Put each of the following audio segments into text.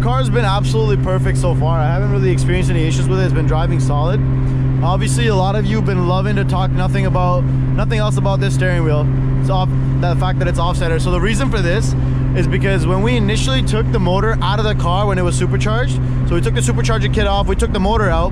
car's been absolutely perfect so far. I haven't really experienced any issues with it. It's been driving solid. Obviously, a lot of you have been loving to talk nothing else about this steering wheel. It's the fact that it's off-center. So the reason for this is because when we initially took the motor out of the car when it was supercharged, so we took the supercharger kit off, we took the motor out.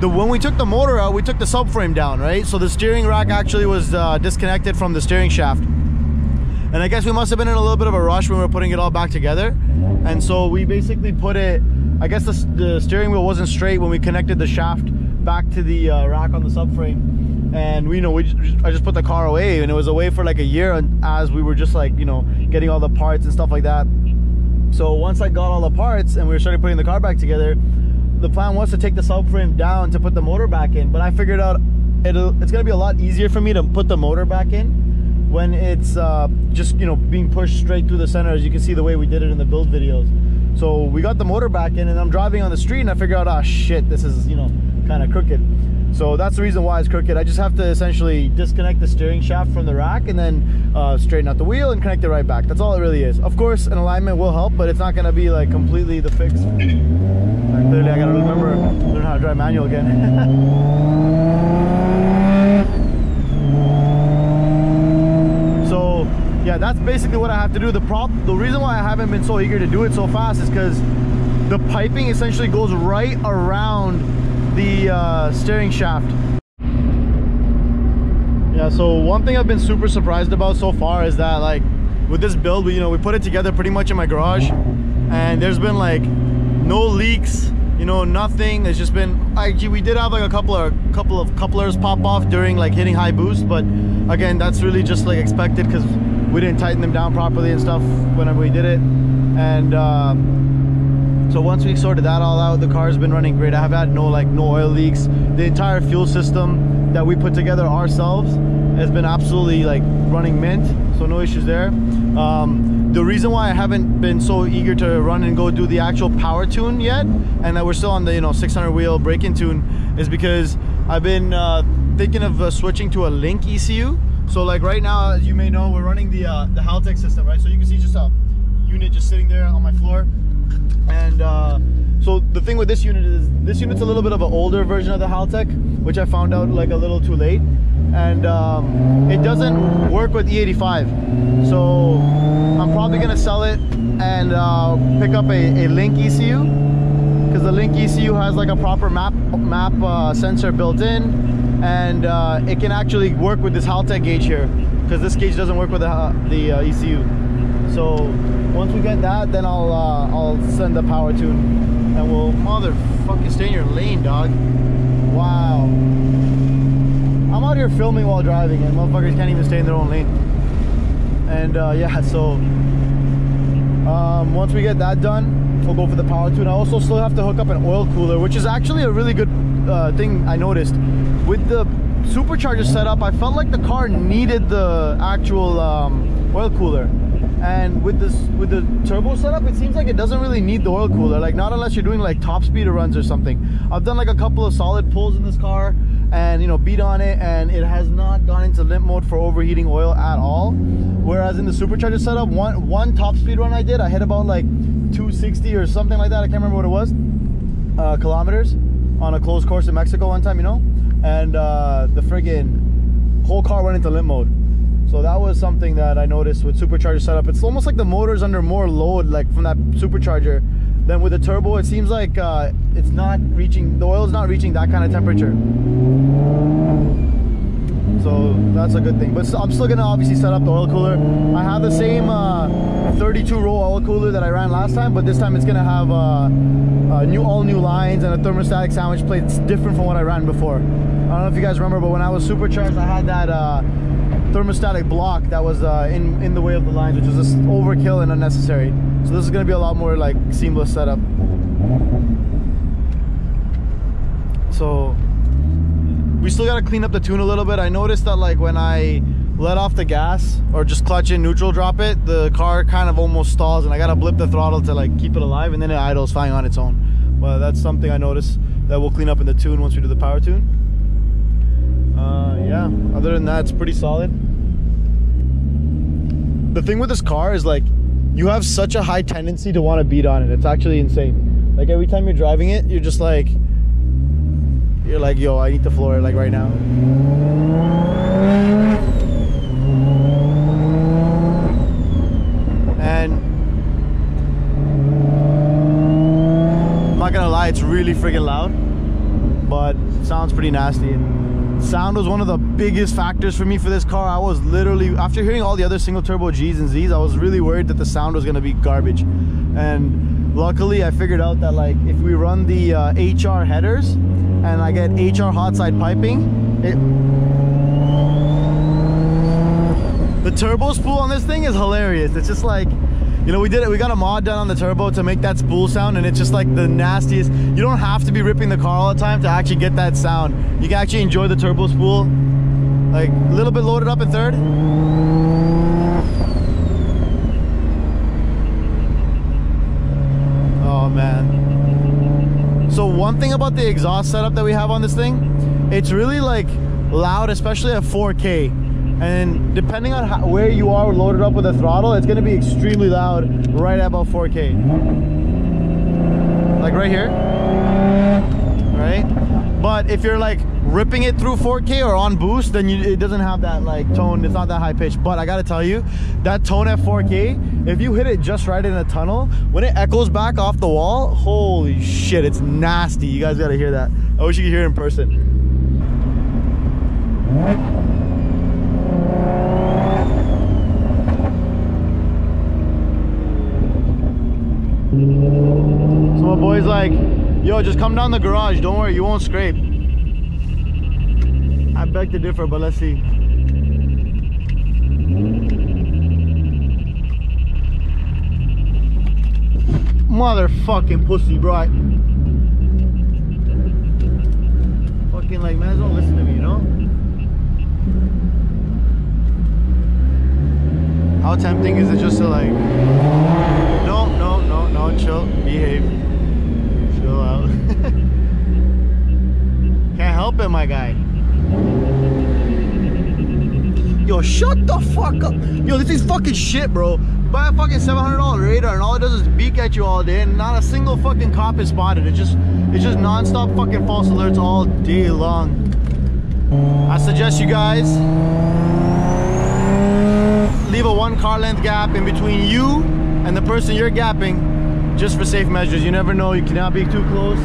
When we took the motor out, we took the subframe down, right? So the steering rack actually was disconnected from the steering shaft. And I guess we must have been in a little bit of a rush when we were putting it all back together. And so we basically put it, I guess the steering wheel wasn't straight when we connected the shaft back to the rack on the subframe. And I just put the car away, and it was away for like a year as we were just like, getting all the parts and stuff like that. So once I got all the parts and we were starting putting the car back together, the plan was to take the subframe down to put the motor back in. But I figured out it's gonna be a lot easier for me to put the motor back in when it's just being pushed straight through the center, as you can see the way we did it in the build videos. So we got the motor back in, and I'm driving on the street and I figured out, oh shit, this is kind of crooked. So that's the reason why it's crooked. I just have to essentially disconnect the steering shaft from the rack and then straighten out the wheel and connect it right back. That's all it really is. Of course, an alignment will help, but it's not gonna be like completely the fix. Clearly I gotta learn how to drive manual again. Yeah, that's basically what I have to do. The reason why I haven't been so eager to do it so fast is because the piping essentially goes right around the steering shaft. Yeah, so one thing I've been super surprised about so far is that, like, with this build, we put it together pretty much in my garage, and there's been like no leaks, nothing. It's just been, actually, we did have like a couple of couplers pop off during like hitting high boost, but again, that's really just like expected because we didn't tighten them down properly and stuff whenever we did it. And so once we sorted that all out, the car's been running great. I have had no oil leaks. The entire fuel system that we put together ourselves has been absolutely like running mint, so no issues there. The reason why I haven't been so eager to run and go do the actual power tune yet, and that we're still on the 600 wheel break-in tune, is because I've been thinking of switching to a Link ECU. So like right now, as you may know, we're running the Haltech system, right? So you can see just a unit just sitting there on my floor. And so the thing with this unit is, this unit's a little bit of an older version of the Haltech, which I found out like a little too late. And it doesn't work with E85. So I'm probably gonna sell it and pick up a Link ECU, because the Link ECU has like a proper map sensor built in. And it can actually work with this Haltech gauge here, because this gauge doesn't work with the ECU. So once we get that, then I'll send the power tune, and we'll motherfucking stay in your lane, dog. Wow. I'm out here filming while driving, and motherfuckers can't even stay in their own lane. And yeah, so once we get that done, we'll go for the power tune. I also still have to hook up an oil cooler, which is actually a really good thing I noticed. With the supercharger setup, I felt like the car needed the actual oil cooler, and with the turbo setup, it seems like it doesn't really need the oil cooler, like not unless you're doing like top speed runs or something. I've done like a couple of solid pulls in this car and beat on it, and it has not gone into limp mode for overheating oil at all. Whereas in the supercharger setup, one top speed run I hit about like 260 or something like that, I can't remember what it was, kilometers on a closed course in Mexico one time, and the friggin' whole car went into limp mode. So that was something that I noticed with supercharger setup. It's almost like the motor's under more load, like from that supercharger, than with the turbo. It seems like it's not reaching, the oil's not reaching that kind of temperature. So that's a good thing. But I'm still gonna obviously set up the oil cooler. I have the same 32 row oil cooler that I ran last time, but this time it's gonna have all new lines and a thermostatic sandwich plate. It's different from what I ran before. I don't know if you guys remember, but when I was supercharged, I had that thermostatic block that was in the way of the lines, which was just overkill and unnecessary. So this is gonna be a lot more like seamless setup. So we still gotta clean up the tune a little bit. I noticed that like when I let off the gas or just clutch in neutral, drop it, the car kind of almost stalls, and I gotta blip the throttle to like keep it alive, and then it idles fine on its own. Well, that's something I noticed that we'll clean up in the tune once we do the power tune. Yeah, other than that, it's pretty solid. The thing with this car is like, you have such a high tendency to want to beat on it. It's actually insane. Like every time you're driving it, you're just like, yo, I need to floor it like right now. And I'm not gonna lie, it's really freaking loud, but it sounds pretty nasty. And sound was one of the biggest factors for me for this car. I was literally, after hearing all the other single turbo G's and Z's, I was really worried that the sound was gonna be garbage. And luckily I figured out that like if we run the HR headers and I get HR hot side piping, the turbo spool on this thing is hilarious. It's just like, you know, we got a mod done on the turbo to make that spool sound, and it's just like the nastiest. You don't have to be ripping the car all the time to actually get that sound. You can actually enjoy the turbo spool, like a little bit loaded up in third. Oh man. So one thing about the exhaust setup that we have on this thing, it's really like loud, especially at 4K. And depending on where you are loaded up with the throttle, it's going to be extremely loud right at about 4K. Like right here, right? But if you're like ripping it through 4K or on boost, then it doesn't have that like tone. It's not that high pitch. But I got to tell you, that tone at 4K, if you hit it just right in a tunnel, when it echoes back off the wall, holy shit, it's nasty. You guys got to hear that. I wish you could hear it in person. So my boy's like, yo, just come down the garage, don't worry, you won't scrape. I beg to differ, but let's see. Motherfucking pussy, bro. Fucking like, man, don't listen to me, you know? How tempting is it just to like, no, chill, behave, chill out. Can't help it, my guy. Yo, shut the fuck up. Yo, this is fucking shit, bro. Buy a fucking $700 radar and all it does is beak at you all day and not a single fucking cop is spotted. It's just non-stop fucking false alerts all day long. I suggest you guys leave a 1 car length gap in between you and the person you're gapping, just for safe measures. You never know, you cannot be too close.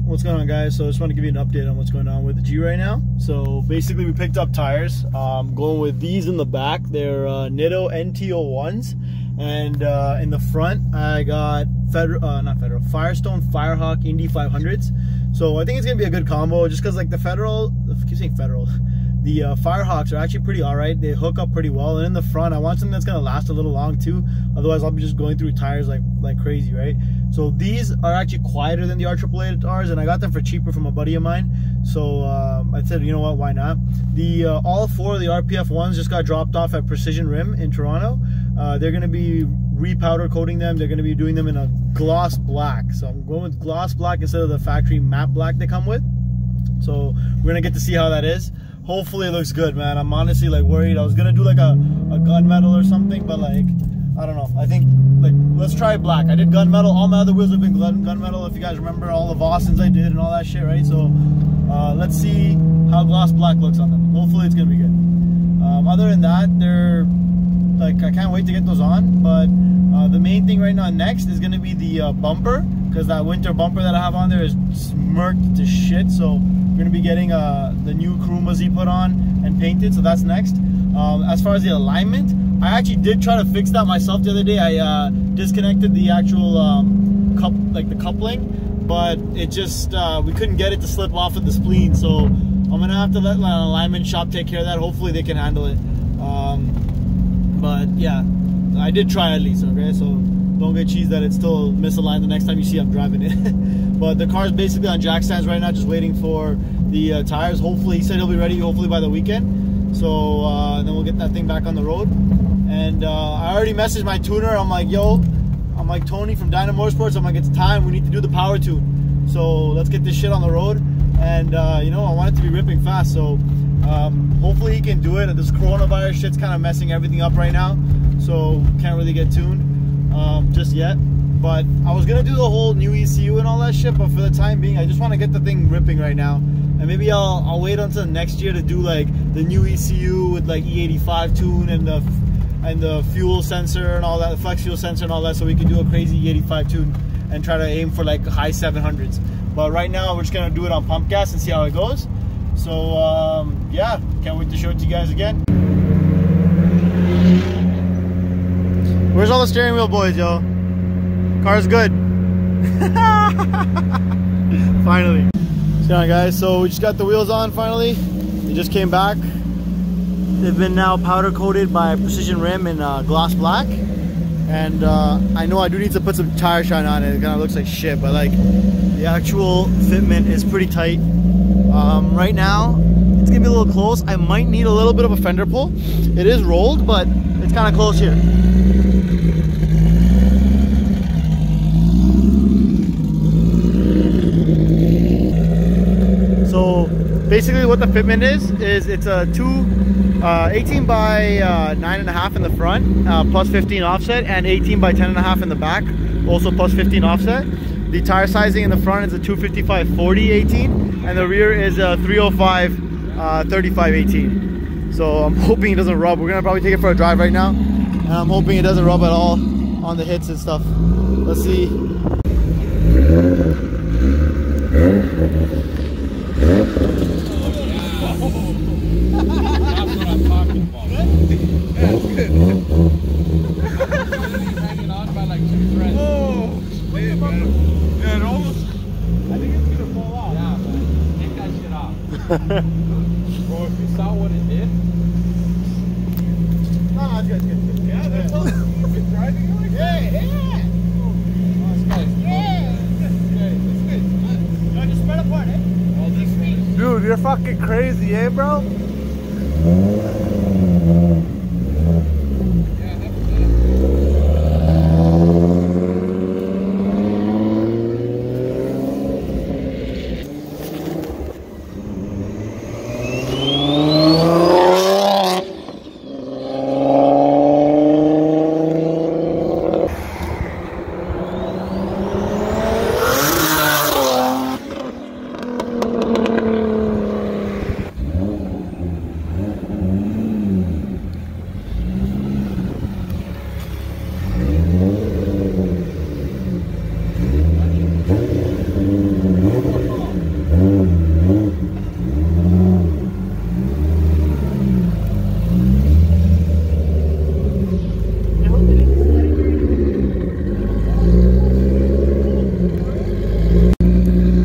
What's going on, guys? So I just want to give you an update on what's going on with the G right now. So basically we picked up tires, going with these in the back. They're NITO NT01s, and in the front I got Firestone Firehawk Indy 500s. So I think it's gonna be a good combo, just because like the Firehawks are actually pretty alright. They hook up pretty well, and in the front I want something that's gonna last a little long too. Otherwise I'll be just going through tires like crazy, right? So these are actually quieter than the R888Rs, and I got them for cheaper from a buddy of mine. So I said, you know what, why not? All 4 of the RPF1s just got dropped off at Precision Rim in Toronto. They're gonna be repowder coating them. They're gonna be doing them in a gloss black. So I'm going with gloss black instead of the factory matte black they come with. So we're gonna get to see how that is. Hopefully it looks good, man. I'm honestly like worried. I was gonna do like a gunmetal or something, but like, I don't know. I think like, let's try black. I did gunmetal. All my other wheels have been gunmetal. If you guys remember all the Vostons I did and all that shit, right? So let's see how gloss black looks on them. Hopefully it's gonna be good. Other than that, they're like, I can't wait to get those on. But the main thing right now next is gonna be the bumper, because that winter bumper that I have on there is smirked to shit. So we're gonna be getting the new Kurumas put on and painted. So that's next. As far as the alignment, I actually did try to fix that myself the other day. I disconnected the actual the coupling, but it just we couldn't get it to slip off of the spleen. So I'm gonna have to let an alignment shop take care of that. Hopefully they can handle it. But yeah, I did try at least. Okay, so don't get cheesed that it's still misaligned the next time you see I'm driving it. But the car's basically on jack stands right now, just waiting for the tires. Hopefully, he said he'll be ready hopefully by the weekend. So then we'll get that thing back on the road. And I already messaged my tuner. I'm like, yo, I'm like, Tony from Dyna Motorsports. I'm like, it's time. We need to do the power tune. So let's get this shit on the road. and you know, I want it to be ripping fast. So hopefully he can do it. This coronavirus shit's kind of messing everything up right now, so can't really get tuned just yet. But I was gonna do the whole new ECU and all that shit, but for the time being I just want to get the thing ripping right now, and maybe I'll wait until next year to do like the new ECU with like E85 tune and the fuel sensor and all that, the flex fuel sensor and all that, so we can do a crazy E85 tune and try to aim for like high 700s. But right now we're just gonna do it on pump gas and see how it goes. So yeah, can't wait to show it to you guys again. Where's all the steering wheel boys, yo? Car's good. Finally. Yeah, guys, so we just got the wheels on finally. They just came back. They've been now powder coated by Precision Rim in gloss black. And I know I do need to put some tire shine on it. It kind of looks like shit, but like the actual fitment is pretty tight. Right now, it's gonna be a little close. I might need a little bit of a fender pull. It is rolled, but it's kind of close here. So basically what the fitment is it's a 18 by 9.5 in the front, plus 15 offset, and 18 by 10.5 in the back, also plus 15 offset. The tire sizing in the front is a 255/40 18, and the rear is a 305 35 18. So I'm hoping it doesn't rub. We're gonna probably take it for a drive right now, and I'm hoping it doesn't rub at all on the hits and stuff. Let's see. Hanging on by like 2 threads. Oh, man. Yeah, it almost. I think it's gonna fall off. Yeah, man. Take that shit off. Bro, if you saw what it did. No, it's good, it's good. Yeah, that's all. It's driving like that. Yeah. Oh, it's nice. Yeah. No, just spread apart, eh? Well, this thing. Dude, you're fucking crazy, eh, bro?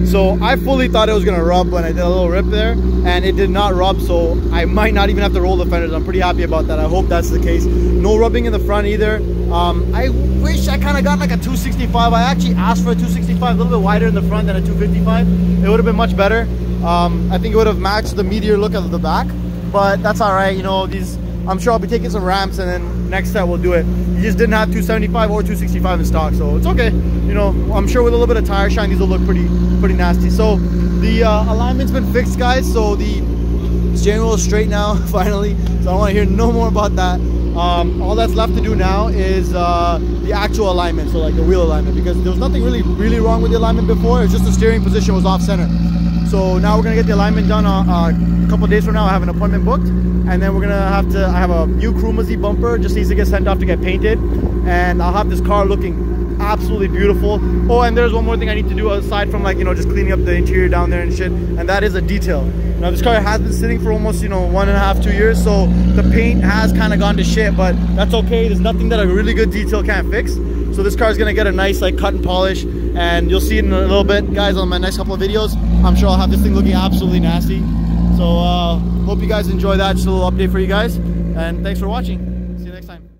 So I fully thought it was gonna rub when I did a little rip there, and it did not rub, so I might not even have to roll the fenders. I'm pretty happy about that. I hope that's the case. No rubbing in the front either. I wish I kind of got like a 265. I actually asked for a 265, a little bit wider in the front than a 255. It would have been much better. I think it would have matched the meteor look of the back, but that's all right. You know, these, I'm sure I'll be taking some ramps, and then next set we'll do it. You just didn't have 275 or 265 in stock, so it's okay. You know, I'm sure with a little bit of tire shine, these will look pretty nasty. So the alignment's been fixed, guys. So the steering wheel is straight now, finally. So I don't want to hear no more about that. All that's left to do now is the actual alignment, so like the wheel alignment, because there was nothing really wrong with the alignment before. It's just the steering position was off center. So now we're gonna get the alignment done a couple of days from now. I have an appointment booked, and then we're gonna have to, I have a new Crumazy bumper, just needs to get sent off to get painted, and I'll have this car looking absolutely beautiful. Oh, and there's one more thing I need to do aside from, like, you know, just cleaning up the interior down there and shit, and that is a detail. Now this car has been sitting for almost, you know, 1.5 to 2 years, so the paint has kind of gone to shit, but that's okay. There's nothing that a really good detail can't fix. So this car is gonna get a nice like cut and polish, and you'll see it in a little bit, guys, on my next couple of videos. I'm sure I'll have this thing looking absolutely nasty. So hope you guys enjoy that. Just a little update for you guys, and thanks for watching. See you next time.